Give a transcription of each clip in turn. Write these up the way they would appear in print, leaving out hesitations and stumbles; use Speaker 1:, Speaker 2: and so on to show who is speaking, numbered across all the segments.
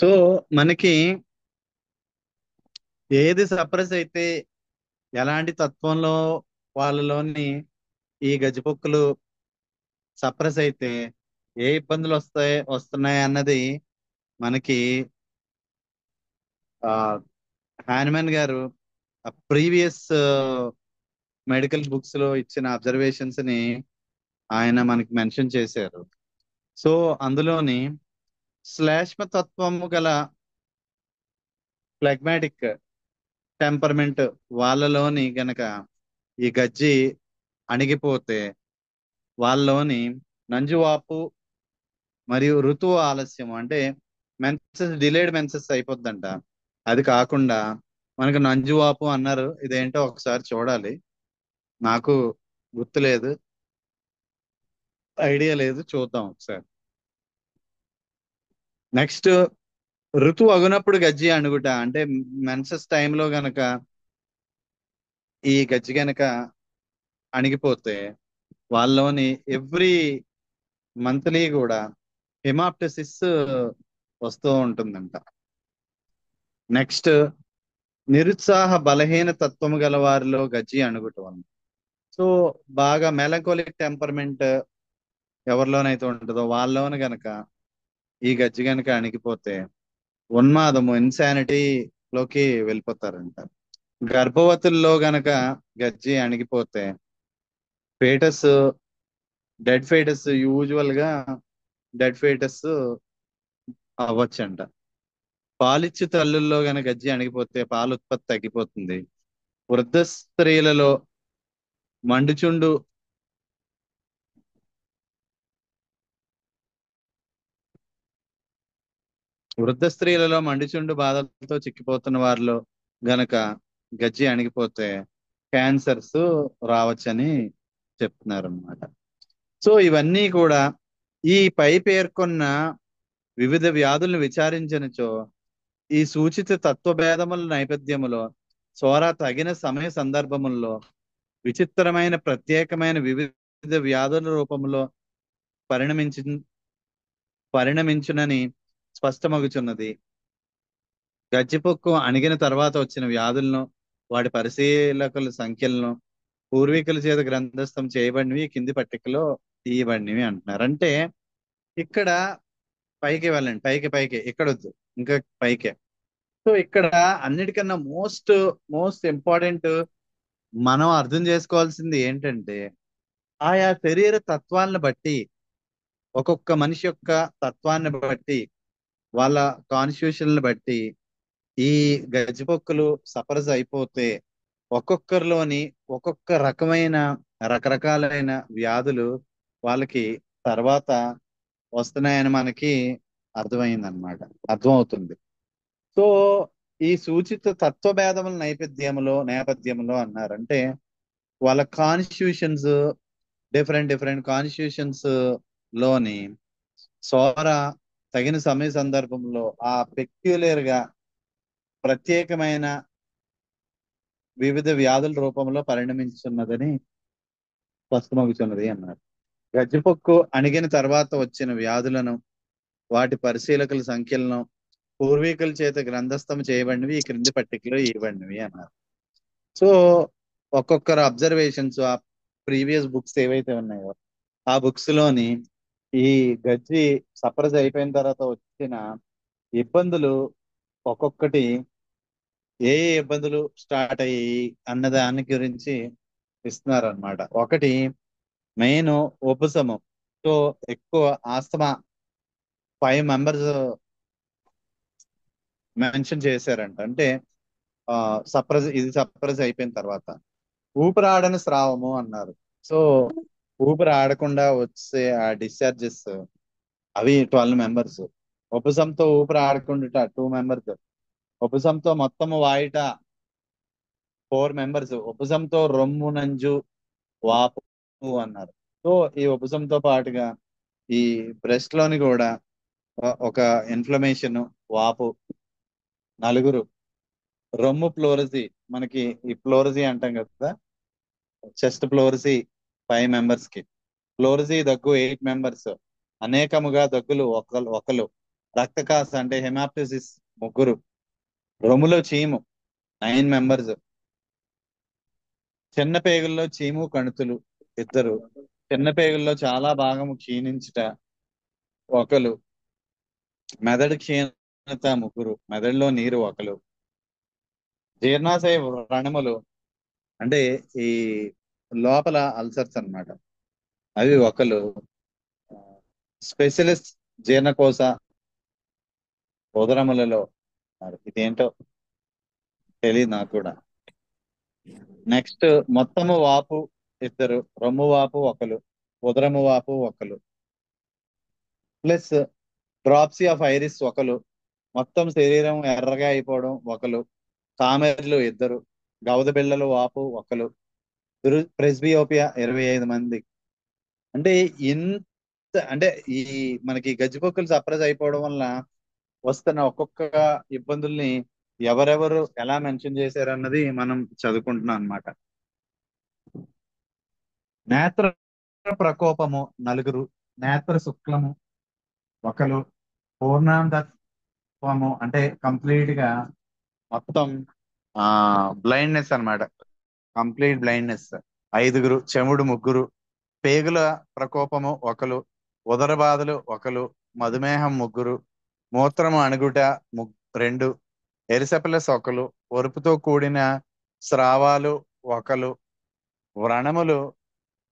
Speaker 1: So మనకి ఏది suppress అయితే ఎలాంటి తత్వంలో వాళ్ళలోని ఈ గజిపొక్కులు సప్రెస్ అయితే ఏ ఇబ్బందులు వస్తున్నాయి అన్నది మనకి ఆ హానిమన్ గారు ప్రీవియస్ మెడికల్ బుక్స్ లో ఇచ్చిన అబ్జర్వేషన్స్ ని ఆయన మనకి మెన్షన్ చేశారు. సో అందులోని శ్లేష్మ తత్వము గల ఫ్లెగ్మాటిక్ టెంపర్మెంట్ వాళ్ళలోని గనక ఈ గజ్జి అణిగిపోతే వాళ్ళలోని నంజువాపు మరియు ఋతువు ఆలస్యం అంటే మెన్సెస్ డిలేడ్ మెన్సెస్ అయిపోద్దంట. అది కాకుండా మనకు నంజువాపు అన్నారు, ఇదేంటో ఒకసారి చూడాలి, నాకు గుర్తులేదు, ఐడియా లేదు, చూద్దాం ఒకసారి. నెక్స్ట్ ఋతువు అగునప్పుడు గజ్జి అణుగుట అంటే మెన్సెస్ టైంలో గనక ఈ గజ్జి గనక అణిగిపోతే వాళ్ళలోని ఎవ్రీ మంత్లీ కూడా హిమాప్టసిస్ వస్తూ ఉంటుందంట. నెక్స్ట్ నిరుత్సాహ బలహీన తత్వము గల వారిలో గజ్జి అణుగుట. సో బాగా మెలంకోలిక్ టెంపర్మెంట్ ఎవరిలోనైతే ఉంటుందో వాళ్ళలోని గనక ఈ గజ్జి గనక అణిగిపోతే ఉన్మాదము ఇన్సానిటీ లోకి వెళ్ళిపోతారంట. గర్భవతుల్లో గనక గజ్జి అణిగిపోతే ఫేటస్ డెడ్ ఫేటస్ యూజువల్ గా డెడ్ ఫేటస్ అవ్వచ్చంట. పాలిచ్చు తల్లుల్లో గనక గజ్జి అణిగిపోతే పాల ఉత్పత్తి తగ్గిపోతుంది. వృద్ధ స్త్రీలలో మండుచుండు వృద్ధ స్త్రీలలో మండుచుండు బాధలతో చిక్కిపోతున్న వారిలో గనక గజ్జి అణిగిపోతే క్యాన్సర్స్ రావచ్చని చెప్తున్నారు అన్నమాట. సో ఇవన్నీ కూడా ఈ పై పేర్కొన్న వివిధ వ్యాధులను విచారించినచో ఈ సూచిత తత్వభేదముల నేపథ్యములో సోరా తగిన సమయ సందర్భముల్లో విచిత్రమైన ప్రత్యేకమైన వివిధ వ్యాధుల రూపంలో పరిణమించి పరిణమించునని స్పష్టమగుచున్నది. గజ్జిపొక్కు అణిగిన తర్వాత వచ్చిన వ్యాధులను వాటి పరిశీలకుల సంఖ్యలను పూర్వీకుల చేత గ్రంథస్థం చేయబడినవి కింది పట్టికలో తీయబడినవి అంటున్నారు. అంటే ఇక్కడ పైకి వెళ్ళండి, పైకి పైకి, ఇక్కడ వద్దు, ఇంకా పైకే. సో ఇక్కడ అన్నిటికన్నా మోస్ట్ మోస్ట్ ఇంపార్టెంట్ మనం అర్థం చేసుకోవాల్సింది ఏంటంటే ఆయా శరీర తత్వాలను బట్టి, ఒక్కొక్క మనిషి యొక్క తత్వాన్ని బట్టి, వాళ్ళ కాన్స్టిట్యూషన్లు బట్టి ఈ గజ్జిపొక్కులు సపరస్ అయిపోతే ఒక్కొక్కరిలోని ఒక్కొక్క రకమైన రకరకాలైన వ్యాధులు వాళ్ళకి తర్వాత వస్తున్నాయని మనకి అర్థమైందనమాట, అర్థమవుతుంది. సో ఈ సూచిత తత్వభేదముల నేపథ్యంలో అన్నారంటే వాళ్ళ కాన్స్టిట్యూషన్స్ డిఫరెంట్ డిఫరెంట్ కాన్స్టిట్యూషన్స్ లోని సోర తగిన సమయ సందర్భంలో ఆ పెక్యులర్ గా ప్రత్యేకమైన వివిధ వ్యాధుల రూపంలో పరిణమించున్నదని స్పష్టమవుతున్నది అన్నారు. గజ్జిపొక్కు అణిగిన తర్వాత వచ్చిన వ్యాధులను వాటి పరిశీలకుల సంఖ్యలను పూర్వీకుల చేత గ్రంథస్థం చేయబడినవి ఈ క్రింది పట్టికలో ఇవ్వబడినవి అన్నారు. సో ఒక్కొక్కరు అబ్జర్వేషన్స్ ఆ ప్రీవియస్ బుక్స్ ఏవైతే ఉన్నాయో ఆ బుక్స్ లోని ఈ గజ్జి సప్రెస్ అయిపోయిన తర్వాత వచ్చిన ఇబ్బందులు ఒక్కొక్కటి ఏ ఏ ఇబ్బందులు స్టార్ట్ అయ్యాయి అన్న దాని గురించి ఇస్తున్నారు అనమాట. ఒకటి మెయిన్ ఉపశమం. సో ఎక్కువ ఆస్తమా 5 మెంబర్స్ మెన్షన్ చేశారంట. అంటే సప్రెస్ అయిపోయిన తర్వాత ఊపిరాడని స్రావము అన్నారు. సో ఊపిరి ఆడకుండా వచ్చే ఆ డిశ్చార్జెస్ అవి 12 మెంబర్స్. ఉపశంతో ఊపిరి ఆడకుండా 2 మెంబర్స్. ఉపశంతో మొత్తము వాయిట 4 మెంబర్స్. ఉపశంతో రొమ్ము నంజు వాపు అన్నారు. సో ఈ ఉపశంతో పాటుగా ఈ బ్రెస్ట్ లోని కూడా ఒక ఇన్ఫ్లమేషన్ వాపు 4. రొమ్ము ప్లోరసీ, మనకి ఈ ప్లోరసీ అంటాం కదా, చెస్ట్ ప్లోరసీ 5 మెంబర్స్ కి. ప్లోరసీ దగ్గు 8 మెంబర్స్. అనేకముగా దగ్గులు ఒకరు. రక్తకాస అంటే హెమాప్టిసిస్ ముగ్గురు, రొమ్ములో చీము 9 మెంబర్స్, చిన్న పేగుల్లో చీము కణుతులు ఇద్దరు, చిన్న పేగుల్లో చాలా భాగము క్షీణించుట ఒకరు, మెదడు క్షీణత ముగ్గురు, మెదడులో నీరు ఒకరు, జీర్ణాశయ వ్రణములు అంటే ఈ లోపల అల్సర్స్ అన్నమాట, అవి ఒకరు, స్పెషలిస్ట్ జీర్ణకోశ ఉదరములలో ఉన్నారు. ఇదేంటో తెలియదు నాకు కూడా. నెక్స్ట్ మొత్తము వాపు ఇద్దరు, రొమ్ము వాపు ఒకరు, ఉదరము వాపు ఒకరు, ప్లస్ డ్రాప్సీ ఆఫ్ ఐరిస్ ఒకరు, మొత్తం శరీరం ఎర్రగా అయిపోవడం ఒకరు, కామెర్లు ఇద్దరు, గవద బిళ్ళలు వాపు ఒకరు, ప్రెస్బియోపియా 25 మంది. అంటే ఇంత అంటే ఈ మనకి గజ్జిపొక్కులు సప్రెస్ అయిపోవడం వల్ల వస్తున్న ఒక్కొక్క ఇబ్బందుల్ని ఎవరెవరు ఎలా మెన్షన్ చేశారన్నది మనం చదువుకుంటున్నాం అన్నమాట. నేత్ర ప్రకోపము నలుగురు, నేత్ర శుక్లము ఒకరు, పూర్ణాంధత్వము అంటే కంప్లీట్ గా మొత్తం బ్లైండ్నెస్ అన్నమాట, కంప్లీట్ బ్లైండ్నెస్ ఐదుగురు, చెముడు ముగ్గురు, పేగుల ప్రకోపము ఒకరు, ఉదర బాధలు ఒకరు, మధుమేహం ముగ్గురు, మూత్రము అణుగుట రెండు, ఎరిసెపలస్ ఒకరు, ఒరుపుతో కూడిన స్రావాలు ఒకరు, వ్రణములు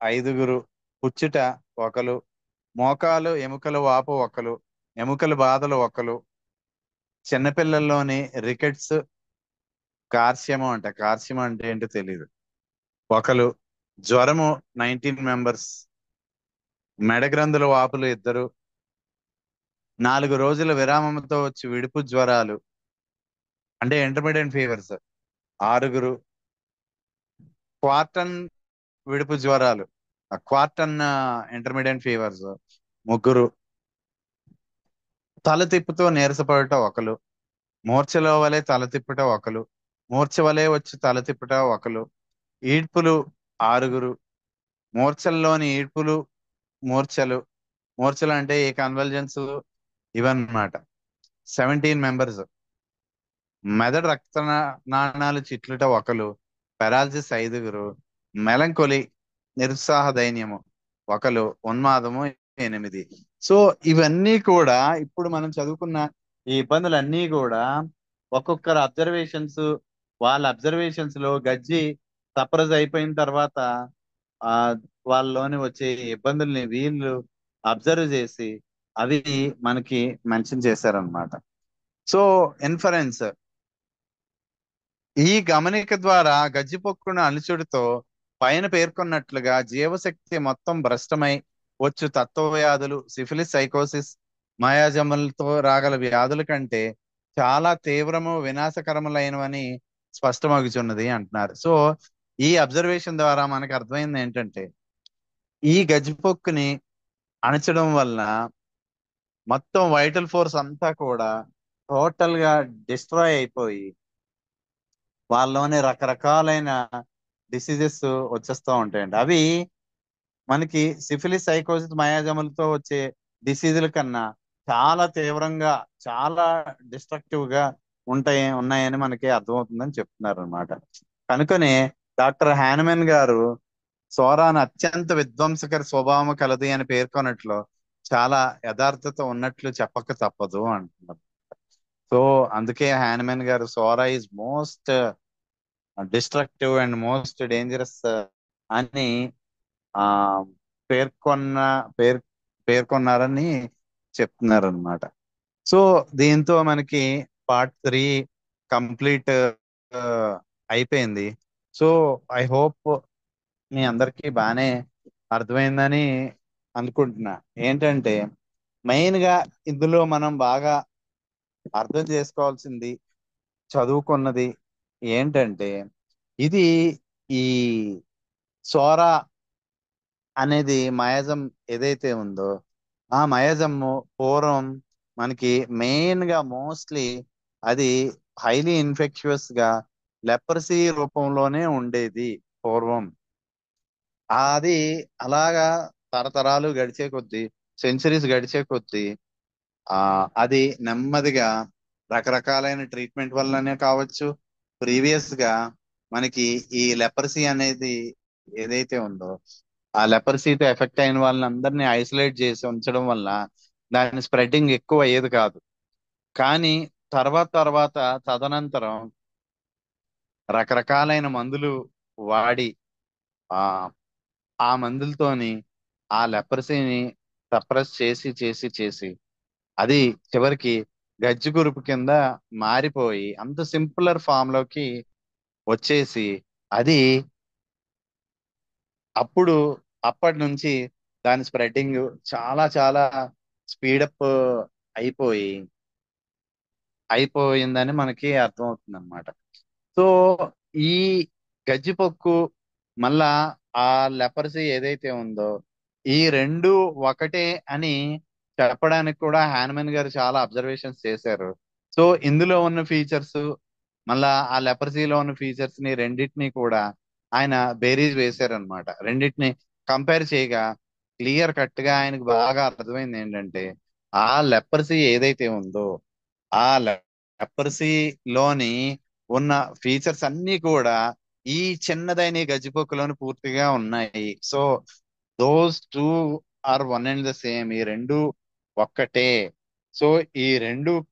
Speaker 1: ఐదుగురు, పుచ్చుట ఒకరు, మోకాలు ఎముకల వాపు ఒకరు, ఎముకల బాధలు ఒకరు, చిన్నపిల్లల్లోని రికెట్స్ కార్సియము అంటే ఏంటో తెలియదు ఒకరు, జ్వరము 19 మెంబర్స్, మెడగ్రంథుల వాపులు ఇద్దరు, 4 రోజుల విరామంతో వచ్చి విడుపు జ్వరాలు అంటే ఇంటర్మీడియట్ ఫీవర్స్ ఆరుగురు, క్వార్టన్ విడుపు జ్వరాలు క్వార్టన్ ఇంటర్మీడియట్ ఫీవర్స్ ముగ్గురు, తల తిప్పుతో నీరసపడట ఒకరు, మూర్ఛలో వలె తల తిప్పుట ఒకరు, మూర్ఛ వలె వచ్చి తల తిప్పుట ఒకరు, ఈడ్పులు ఆరుగురు, మూర్ఛల్లోని ఈడ్పులు మూర్ఛలు, మూర్ఛలు అంటే ఈ కన్వల్జన్స్ ఇవన్నమాట 17 మెంబర్స్, మెదడు నాణాలు చిట్లుట ఒకరు, పెరాలసిస్ ఐదుగురు, మెలంకొలి నిరుత్సాహ దైన్యము ఒకరు, ఉన్మాదము 8. సో ఇవన్నీ కూడా ఇప్పుడు మనం చదువుకున్న ఈ ఇబ్బందులన్నీ కూడా ఒక్కొక్కరు అబ్జర్వేషన్స్, వాళ్ళ అబ్జర్వేషన్స్ లో గజ్జి సప్రెస్ అయిపోయిన తర్వాత ఆ వాళ్ళలోని వచ్చే ఇబ్బందుల్ని వీళ్ళు అబ్జర్వ్ చేసి అవి మనకి మెన్షన్ చేశారనమాట. సో ఇన్ఫరెన్స్, ఈ గమనిక ద్వారా గజ్జిపొక్కును అణుచుడితో పైన పేర్కొన్నట్లుగా జీవశక్తి మొత్తం భ్రష్టమై వచ్చు తత్వవ్యాధులు, సిఫిలిస్, సైకోసిస్, మాయాజములతో రాగల వ్యాధుల కంటే చాలా తీవ్రము వినాశకరములైనవని స్పష్టమగుచున్నది అంటున్నారు. సో ఈ అబ్జర్వేషన్ ద్వారా మనకు అర్థమైంది ఏంటంటే ఈ గజ్జిపొక్కుని అణచడం వల్ల మొత్తం వైటల్ ఫోర్స్ అంతా కూడా టోటల్ గా డిస్ట్రాయ్ అయిపోయి వాళ్ళలోని రకరకాలైన డిసీజెస్ వచ్చేస్తూ ఉంటాయండి. అవి మనకి సిఫిలిస్, సైకోసిస్, మయాజములతో వచ్చే డిసీజుల కన్నా చాలా తీవ్రంగా, చాలా డిస్ట్రక్టివ్ గా ఉన్నాయని మనకి అర్థమవుతుందని చెప్తున్నారు అనమాట. కనుకనే డాక్టర్ హానమెన్ గారు సోరాను అత్యంత విధ్వంసకర స్వభావం కలది అని పేర్కొన్నట్లు చాలా యథార్థత ఉన్నట్లు చెప్పక తప్పదు అంటున్నారు. సో అందుకే హానమెన్ గారు Sora is most destructive and most dangerous అని ఆ పేర్కొన్న పేర్ పేర్కొన్నారని చెప్తున్నారు అనమాట. సో దీంతో మనకి పార్ట్ 3 కంప్లీట్ అయిపోయింది. సో ఐ హోప్ మీ అందరికీ బాగానే అర్థమైందని అనుకుంటున్నా. ఏంటంటే మెయిన్ గా ఇందులో మనం బాగా అర్థం చేసుకోవాల్సింది, చదువుకున్నది ఏంటంటే ఇది ఈ సోరా అనేది మయాజం ఏదైతే ఉందో ఆ మయాజము పూర్వం మనకి మెయిన్ గా మోస్ట్లీ అది హైలీ ఇన్ఫెక్షువస్ గా లెపరసీ రూపంలోనే ఉండేది పూర్వం. అది అలాగా తరతరాలు గడిచే కొద్దీ, సెంచరీస్ గడిచే కొద్దీ అది నెమ్మదిగా రకరకాలైన ట్రీట్మెంట్ వల్లనే కావచ్చు, ప్రీవియస్ గా మనకి ఈ లెపరసీ అనేది ఏదైతే ఉందో ఆ లెపరసీతో ఎఫెక్ట్ అయిన వాళ్ళందరినీ ఐసోలేట్ చేసి ఉంచడం వల్ల దాని స్ప్రెడ్డింగ్ ఎక్కువ అయ్యేది కాదు. కానీ తర్వాత తదనంతరం రకరకాలైన మందులు వాడి ఆ ఆ మందులతోని ఆ లెపరసీని సప్రెస్ చేసి అది చివరికి గజ్జి కురుపు కింద మారిపోయి అంత సింపులర్ ఫామ్ లోకి వచ్చేసి అది అప్పుడు అప్పటి నుంచి దాని స్ప్రెడ్డింగ్ చాలా స్పీడప్ అయిపోయి అయిపోయిందని మనకి అర్థమవుతుంది అనమాట. సో ఈ గజ్జిపొక్కు మళ్ళా ఆ లెపరసీ ఏదైతే ఉందో ఈ రెండు ఒకటే అని చెప్పడానికి కూడా హానుమన్ గారు చాలా అబ్జర్వేషన్స్ చేశారు. సో ఇందులో ఉన్న ఫీచర్స్ మళ్ళా ఆ లెపరసీలో ఉన్న ఫీచర్స్ ని రెండింటినీ కూడా ఆయన బేరీజ్ వేశారనమాట. రెండింటిని కంపేర్ చేయగా క్లియర్ కట్ గా ఆయనకు బాగా అర్థమైంది ఏంటంటే ఆ లెపరసీ ఏదైతే ఉందో ఆ లెపరసీలోని ఉన్న ఫీచర్స్ అన్ని కూడా ఈ చిన్నదైన ఈ గజ్జిపొక్కులోని పూర్తిగా ఉన్నాయి. So those two are one and the same. ఈ రెండు ఒక్కటే. సో ఈ రెండు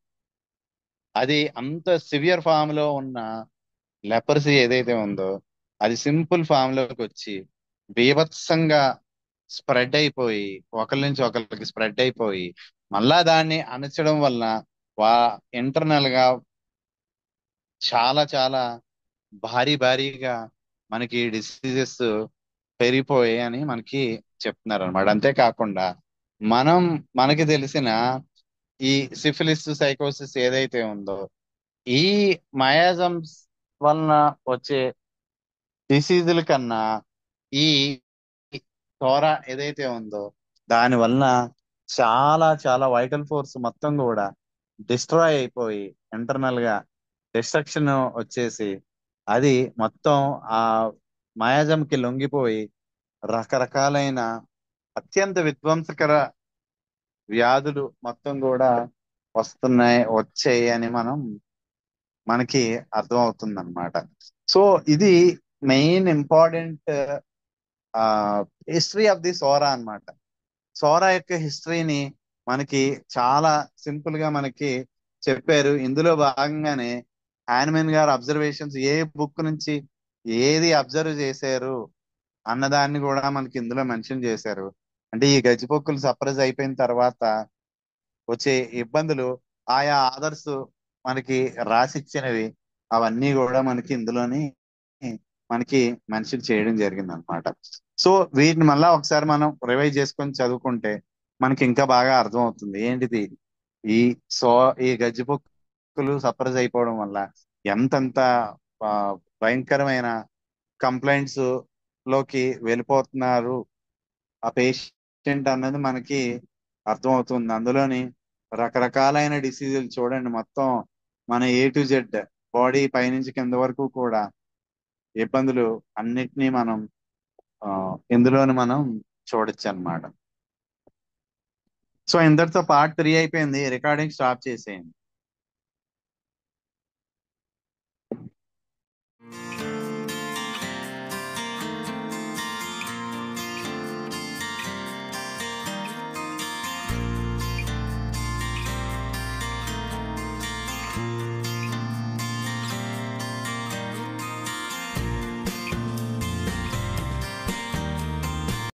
Speaker 1: అది అంత సివియర్ ఫామ్ లో ఉన్న లెపరసీ ఏదైతే ఉందో అది సింపుల్ ఫామ్ లోకి వచ్చి బీభత్సంగా స్ప్రెడ్ అయిపోయి ఒకరి నుంచి ఒకరికి స్ప్రెడ్ అయిపోయి మళ్ళా దాన్ని అణచడం వలన వా ఇంటర్నల్ గా చాలా భారీగా మనకి డిసీజెస్ పెరిగిపోయాయి అని మనకి చెప్తున్నారు అనమాట. అంతేకాకుండా మనం మనకి తెలిసిన ఈ సిఫిలిస్ సైకోసిస్ ఏదైతే ఉందో ఈ మయాజమ్స్ వలన వచ్చే డిసీజుల కన్నా ఈ త్వర ఏదైతే ఉందో దాని వలన చాలా వైటల్ ఫోర్స్ మొత్తం కూడా డిస్ట్రాయ్ అయిపోయి ఇంటర్నల్ గా డిస్ట్రక్షన్ వచ్చేసి అది మొత్తం ఆ మాయాజంకి లొంగిపోయి రకరకాలైన అత్యంత విధ్వంసకర వ్యాధులు మొత్తం కూడా వచ్చాయి అని మనకి అర్థం అవుతుంది అనమాట. సో ఇది main important history of the Sora అన్నమాట. సోరా యొక్క హిస్టరీని మనకి చాలా సింపుల్ గా మనకి చెప్పారు. ఇందులో భాగంగానే హానిమన్ గారు అబ్జర్వేషన్స్ ఏ బుక్ నుంచి ఏది అబ్జర్వ్ చేశారు అన్నదాన్ని కూడా మనకి ఇందులో మెన్షన్ చేశారు. అంటే ఈ గజ్జిపొక్కులు సప్రెస్ అయిపోయిన తర్వాత వచ్చే ఇబ్బందులు ఆయా ఆధర్స్ మనకి రాసిచ్చినవి అవన్నీ కూడా మనకి ఇందులోని మనకి మెన్షన్ చేయడం జరిగింది అనమాట. సో వీటిని మళ్ళా ఒకసారి మనం రివైజ్ చేసుకొని చదువుకుంటే మనకి ఇంకా బాగా అర్థం అవుతుంది ఏంటిది ఈ సో ఈ గజ్జిపొక్కులు సప్రెస్ అయిపోవడం వల్ల ఎంతెంత ఆ, భయంకరమైన కంప్లైంట్స్ లోకి వెళ్ళిపోతున్నారు ఆ పేషెంట్ అన్నది మనకి అర్థమవుతుంది. అందులోని రకరకాలైన డిసీజులు చూడండి మొత్తం మన A to Z బాడీ పైనుంచి కింద వరకు కూడా ఇబ్బందులు అన్నిటినీ మనం ఆ, ఇందులోని మనం చూడొచ్చు అన్నమాట. సో ఇంతటితో పార్ట్ 3 అయిపోయింది. రికార్డింగ్ స్టాప్ చేసేయండి.